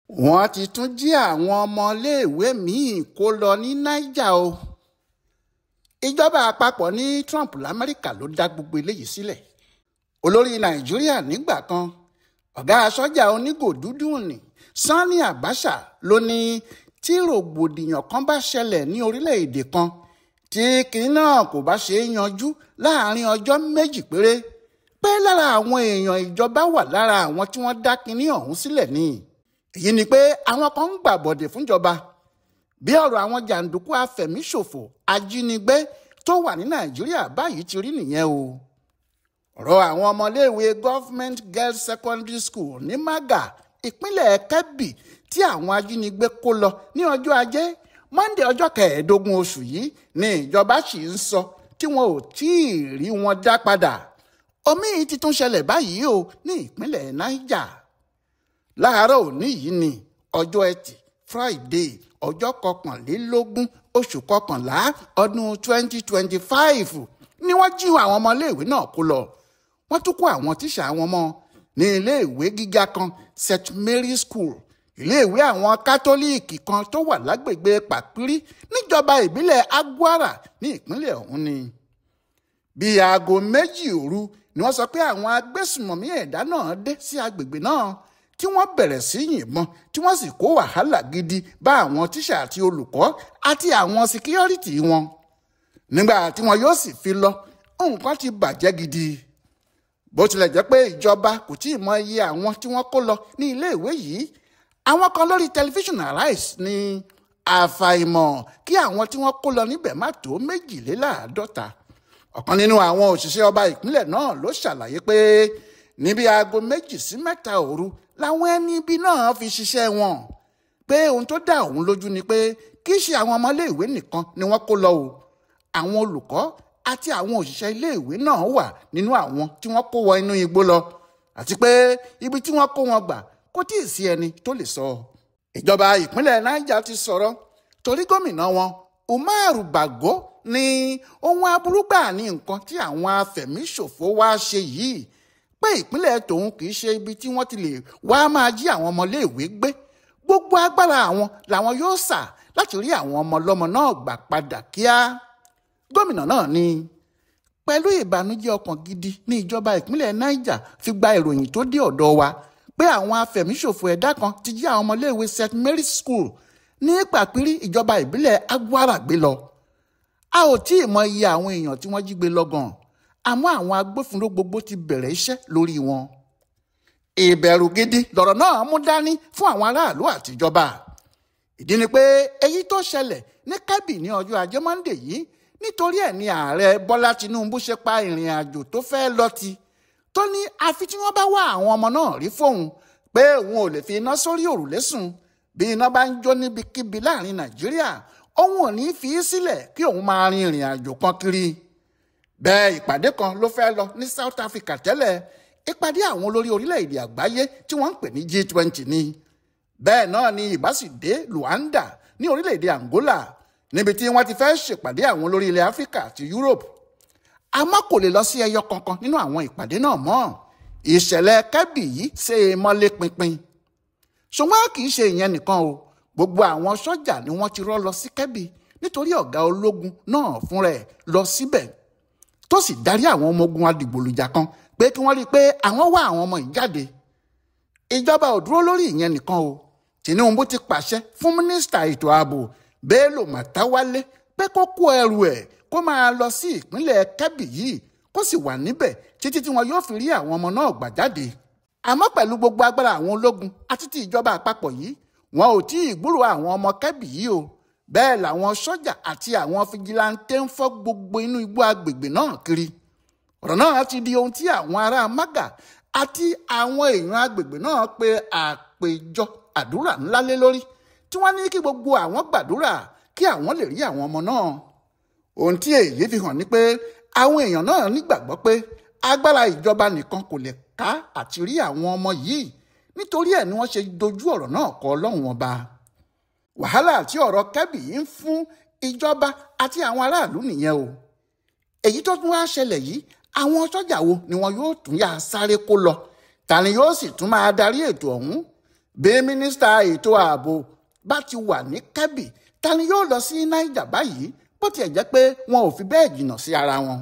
wọ́n ti tún jí àwọn ọmọléèwé míín kó lọ ní Niger o. ìjọba àpapọ̀ ní Trump lamẹ́ríkà ló dá gbogbo eléyìí sílẹ̀. olórí Nàìjíríà nígbà kan ọ̀gá sọ́jà onígò dúdú ní Sani Abacha ló ní tí rògbòdìyàn kan bá ṣẹlẹ̀ ní orílẹ̀-èdè kan tí kinní náà kò bá ṣe é yanjú láàrin ọjọ́ méjì péré pé lára àwọn èèyàn ìjọba wà lára àwọn tí wọ́n dá kinní ọ̀hún sílẹ̀ ni. èyí ni pé àwọn kan ń gbàbọ̀dẹ̀ fúnjọba bí ọ̀rọ̀ àwọn jàǹdùkú afẹ̀míṣòfò ajínigbé tó wà ní Nàìjíríà báyìí ti rí nìyẹn o. ọ̀rọ̀ àwọn ọmọléèwé Government Girls Secondary School ní Maga ìpínlẹ̀ Kebbi tí àwọn ajínigbé kó lọ ní ọjọ́ Ajé Monday ọjọ́ 15 oṣù yìí ni ìjọba sì ń sọ tí wọn ò tí ì rí wọn dá padà. omi ti tún ṣẹlẹ̀ báyìí o ní ìpínlẹ̀ Niger. láàárọ̀ òní yìí ni ọjọ́ Ẹtì Friday ọjọ́ 21 oṣù kọkànlá ọdún 2025 ni wọ́n jí àwọn ọmọléèwé náà kó lọ. wọ́n tún kó àwọn tíṣà wọn mọ́ ní iléèwé gíga kan St. Mary School, iléèwé àwọn kátólíìkì kan tó wà lágbègbè Pàpírí níjọba ìbílẹ̀ Agwara ní ìpínlẹ̀ ọ̀hún ni. bí aago 2 òru ni wọ́n sọ pé àwọn agbésùmọ̀mí ẹ̀dá náà dé sí agbègbè náà tí wọ́n bẹ̀rẹ̀ sí yìnbọn tí wọ́n sì kó wàhálà gidi bá àwọn tíṣà àti olùkọ́ àti àwọn síkírọ́rìtì wọn. nígbà tí wọn yóò sì fi lọ nǹkan ti bàjẹ́ gidi. bó tilẹ̀ jẹ́ pé ìjọba kò tí ì mọ iye àwọn tí wọ́n kó lọ ní iléèwé yìí, àwọn kan lórí tẹlifíṣàn Arise ní àfàìmọ̀ kí àwọn tí wọ́n kó lọ níbẹ̀ má tó 52. ọ̀kan nínú àwọn òṣìṣẹ́ ọba ìpínlẹ̀ náà ló ṣàlàyé pé níbi aago 2 sí 3 òru làwọn ẹni ibi náà fi ṣiṣẹ́ wọn, pé ohun tó dá òun lójú ni pé kì í ṣe àwọn ọmọléèwé nìkan ni wọ́n kó lọ o. àwọn olùkọ́ àti àwọn òṣìṣẹ́ iléèwé náà wà nínú àwọn tí wọ́n kó wọ inú igbó lọ, àti pé ibi tí wọ́n kó wọn gbà kò tí ì sí ẹni tó lè sọ. ìjọba ìpínlẹ̀ Niger ti sọ̀rọ̀ torí gómìnà wọn Umaru Bago ní ohun aburú gbà ní nǹkan tí àwọn afẹ̀míṣòfò wá ṣe yìí, pé ìpínlẹ̀ tòun kì í ṣe ibi tí wọ́n ti lè wá máa jí àwọn ọmọléèwé gbé. gbogbo agbára àwọn làwọn yóò sà láti rí àwọn ọmọ ọlọ́mọ náà gbà padà kíá. gómìnà náà ní pẹ̀lú ìbànújẹ́ ọkàn gidi ní ìjọba ìpínlẹ̀ Niger fi gba ìròyìn tó dé ọ̀dọ̀ wa pé àwọn afẹ̀míṣòfò ẹ̀dá kan ti jí àwọn ọmọléèwé St. Mary School ní Pàpírí ìjọba ìbílẹ̀ Agwara gbé lọ. a ò tí ì mọ iye àwọn èèyàn tí wọ́n jí gbé lọ gan, àmọ́ àwọn agbófinró gbogbo ti bẹ̀rẹ̀ iṣẹ́ lórí wọn. ìbẹ̀rù gidi lọ̀rọ̀ náà mú dání fún àwọn aráàlú àtijọba. ìdí ni pé èyí tó ṣẹlẹ̀ ní Kebbi ní ọjọ́ Ajé Monday yìí nítorí ẹ̀ ní ààrẹ Bọ́lá Tinubu ṣe pa ìrìn àjò tó fẹ́ lọ ti tó ní àfi tí wọ́n bá wá àwọn ọmọ náà rí fóun pé òun ò lè fi iná sórí òrùlé sùn bí iná bá ń jó níbikíbi láàrin Nàìjíríà, òun ò ní fi í sílẹ̀ kí òun máa rin ìrìn àjò kan kiri. bẹ́ẹ̀ ìpàdé kan ló fẹ́ lọ ní South Africa tẹ́lẹ̀, ìpàdé àwọn olórí orílẹ̀-èdè àgbáyé tí wọ́n ń pè ní G20 ni. bẹ́ẹ̀ náà ni ìbá sì dé Luanda ní orílẹ̀-èdè Angola níbi tí wọ́n ti fẹ́ ṣèpàdé àwọn olórí ilẹ̀ Áfíríkà àti Europe. àmọ́ kò lè lọ sí ẹyọ kankan nínú àwọn ìpàdé náà mọ́. ìṣẹ̀lẹ̀ Kebbi yìí ṣe é mọ́lé pinpin. ṣùgbọ́n kì í ṣe ìyẹn nìkan o, gbogbo àwọn sọ́jà ni wọ́n ti rọ́ lọ sí Kebbi nítorí ọ̀gá ológun náà fúnra ẹ̀ lọ síbẹ̀ tó sì darí àwọn ọmọ ogun adìgbòlùjà kan pé kí wọ́n rí i pé àwọn wá àwọn ọmọ yìí jáde. ìjọba ò dúró lórí ìyẹn nìkan o, Tinubu ti pàṣẹ fún mínísítà ètò ààbò Bello Matawalle pé kó kó ẹrù ẹ̀ kó máa lọ sí ìpínlẹ̀ Kebbi yìí kó sì wà níbẹ̀ títí tí wọn yóò fi rí àwọn ọmọ náà gbà jáde. àmọ́ pẹ̀lú gbogbo agbára àwọn ológun àti ti ìjọba àpapọ̀ yìí, wọn ò tí ì gbúròó àwọn ọmọ Kebbi yìí o. bẹ́ẹ̀ làwọn sọ́jà àti àwọn fìjìláńtẹ́ ń fọ́ gbogbo inú igbó agbègbè náà kiri. ọ̀rọ̀ náà ti di ohun tí àwọn ará Maga àti àwọn èèyàn agbègbè náà pe àpéjọ àdúrà ńlá lé lórí, tí wọ́n ní kí gbogbo àwọn gbàdúrà kí àwọn lè rí àwọn ọmọ náà. ohun tí èyí fi hàn ni pé àwọn èèyàn náà nígbàgbọ́ pé agbára ìjọba nìkan kò lè ká àti rí àwọn ọmọ yìí, nítorí ẹ̀ ni wọ́n ṣe dojú ọ̀rọ̀ náà kọ Ọlọ́run ọba. wàhálà tí ọ̀rọ̀ Kebbi yìí ń fún ìjọba àti àwọn aráàlú nìyẹn o. èyí tó tún wá ṣẹlẹ̀ yìí, àwọn sọ́jà wo ni wọn yóò tún yà sáré kó lọ? ta ni yóò sì tún máa darí ètò ọ̀hún? bí mínísítà ètò ààbò bá ti wà ní Kebbi ta ni yóò lọ sí Niger báyìí bó tiẹ̀ jẹ́ pé wọn ò fi bẹ́ẹ̀ jìnnà sí ara wọn.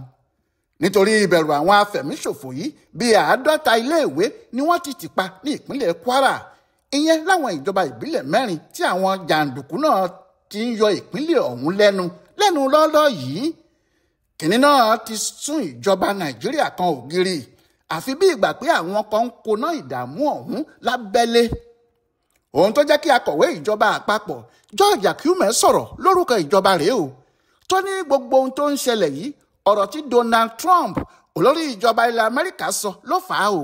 nítorí ìbẹ̀rù àwọn afẹ̀míṣòfò yìí bíi 50 iléèwé ni wọ́n ti tì pa ní ìpínlẹ̀ Kwara, ìyẹn láwọn ìjọba ìbílẹ̀ 4 tí àwọn jàǹdùkú náà ti ń yọ ìpínlẹ̀ ọ̀hún lẹ́nu lọ́ọ́lọ́ yìí. kìnínní náà ti sún ìjọba Nàìjíríà kan ògiri, àfi bí ìgbà pé àwọn kan ń koná ìdààmú ọ̀hún lábẹ́lé. ohun tó jẹ́ kí akọ̀wé ìjọba àpapọ̀ George Akume sọ̀rọ̀ lórúkọ ìjọba rèé o, tó ní gbogbo ohun tó ń ṣẹlẹ̀ yìí ọ̀rọ̀ tí Donald Trump olórí ìjọba ilẹ̀ Amẹ́ríkà sọ ló fà á o.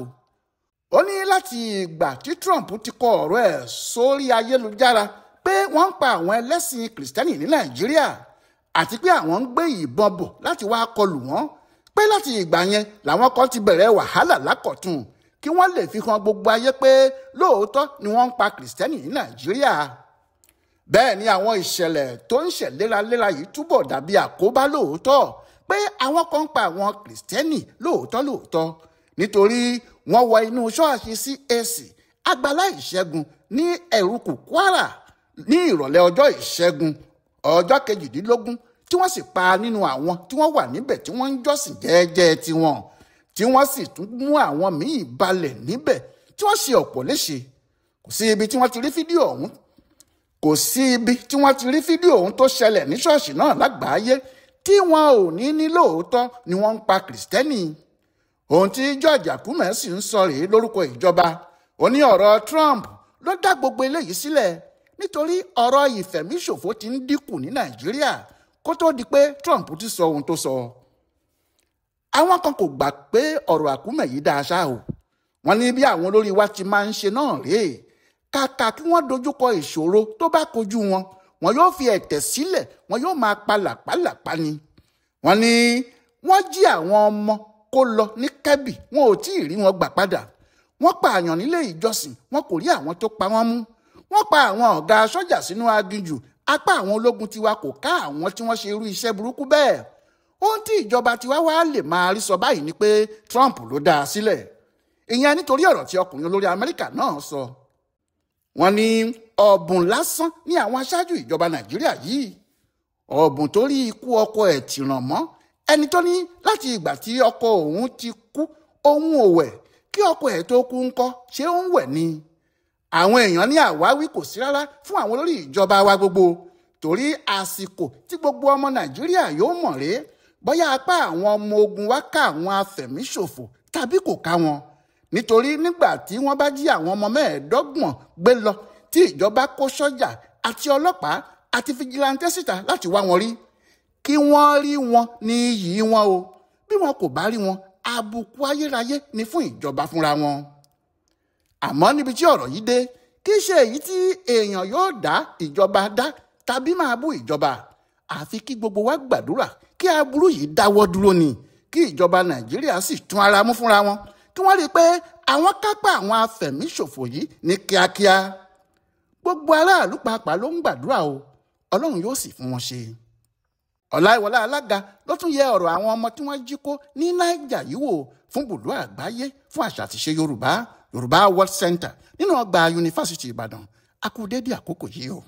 ó ní láti ìgbà tí Trump ti kọ ọ̀rọ̀ ẹ̀ sórí ayélujára pé wọ́n ń pa àwọn ẹlẹ́sìn kìrìsìtẹ́nì ní Nàìjíríà àti pé àwọn ń gbé ìbọn bọ̀ láti wá kọlù wọ́n, pé láti ìgbà yẹn làwọn kan ti bẹ̀rẹ̀ wàhálà lákọ̀tun kí wọ́n lè fi hàn gbogbo ayé pé lóòótọ́ ni wọ́n ń pa kìrìsìtẹ́nì ní Nàìjíríà. bẹ́ẹ̀ ni àwọn ìṣẹ̀lẹ̀ tó ń ṣẹ̀ léraléra yìí túbọ̀ dàbí àkóbá lóòótọ́ pé àwọn kan ń pa àwọn kìrìsìtẹ́nì lóòótọ́ nítorí wọ́n wọ inú ṣọ́ọ̀ṣì CAC Àgbàlá Ìṣẹ́gun ní Ẹ̀rùkù Kwara ní ìrọ̀lẹ́ ọjọ́ Ìṣẹ́gun ọjọ́ 18 tí wọ́n sì pa nínú àwọn tí wọ́n wà níbẹ̀ tí wọ́n ń jọ́sìn jẹ́ẹ́jẹ́ tiwọn, tí wọ́n sì tún mú àwọn míì balẹ̀ níbẹ̀ tí wọ́n ṣe ọ̀pọ̀ léṣe. kò sí ibi tí wọ́n ti rí fídíò ọ̀hún tó ṣẹlẹ̀ ní ṣọ́ọ̀ṣì náà lágbàáyé tí wọn ò ní lóòótọ́ ni wọ́n ń pa kìrìsìtẹ́nì. ohun tí George Akume sì ń sọ rèé lórúkọ ìjọba. ó ní ọ̀rọ̀ Trump ló dá gbogbo eléyìí sílẹ̀ nítorí ọ̀rọ̀ ìfẹ̀míṣòfò ti ń dínkù ní Nàìjíríà kó tó di pé Trump ti sọ ohun tó sọ. àwọn kan kò gbà pé ọ̀rọ̀ Akume yìí dáa ṣá o. wọ́n ní bí àwọn olórí wa ti máa ń ṣe náà rèé, kàkà kí wọ́n dojúkọ ìṣòro tó bá kojú wọn, wọn yóò fi ẹ̀tẹ̀ sílẹ̀, wọn yóò máa pa làpálàpá ni. wọ́n ní wọ́n jí àwọn ọmọ kó lọ ní Kebbi, wọn ò tí ì rí wọn gbà padà. wọ́n pa àyàn nílé ìjọsìn, wọn kò rí àwọn tó pa wọ́n mú. wọ́n pa àwọn ọ̀gá sọ́jà sínú aginjù, apá àwọn ológun tiwa kò ká àwọn tí wọ́n ṣe irú iṣẹ́ burúkú bẹ́ẹ̀. ohun tí ìjọba tiwa wá lè máa rí sọ báyìí ni pé Trump ló dá a sílẹ̀. ìyẹn nítorí ọ̀rọ̀ tí ọkùnrin olórí Amẹ́ríkà náà sọ. wọ́n ní ọ̀bùn lásán ní àwọn aṣáájú ìjọba Nàìjíríà yìí. ọ̀bùn tó rí ikú ọkọ ẹ̀ tìràn mọ́, ẹni tó ní láti ìgbà tí ọkọ òun ti kú òun ò wẹ̀, kí ọkọ ẹ̀ tó kú ńkọ́ ṣé ó ń wẹ̀ ni. àwọn èèyàn ní àwáwí kò sí rárá fún àwọn olórí ìjọba wa gbogbo, torí àsìkò tí gbogbo ọmọ Nàìjíríà yóò mọ̀ rèé bóyá apá àwọn ọmọ ogun wa ká àwọn afẹ̀míṣòfò tàbí kò ká wọn. nítorí nígbà tí wọ́n bá jí àwọn ọmọ 25 gbé lọ tí ìjọba kó sọ́jà àti ọlọ́pàá àti fìjìláńtẹ́ síta láti wá wọn rí, kí wọ́n rí wọn ní iyì wọn o. bí wọn kò bá rí wọn, àbùkù ayérayé ni fún ìjọba fúnra wọn. àmọ́ níbi tí ọ̀rọ̀ yìí dé, kì í ṣe èyí tí èèyàn yóò dá ìjọba dá tàbí máa bú ìjọba. àfi kí gbogbo wa gbàdúrà kí aburú yìí dáwọ́ dúró ni, kí ìjọba Nàìjíríà sì tún ara mú fúnra wọn, kí wọ́n rí i pé àwọn kápá àwọn afẹ̀míṣòfò yìí ní kíákíá. gbogbo aráàlú pàápàá ló ń gbàdúrà o, Ọlọ́run yóò sì fún wọn ṣe. Ọláìwọlá Alága ló tún yẹ ọ̀rọ̀ àwọn ọmọ tí wọ́n jí kó ní Niger yìí wò fún bùdó àgbáyé fún àṣà àti ṣe Yorùbá World Center nínú ọgbà Yunifásitì Ìbàdàn. a kú dédé àkókò yìí o.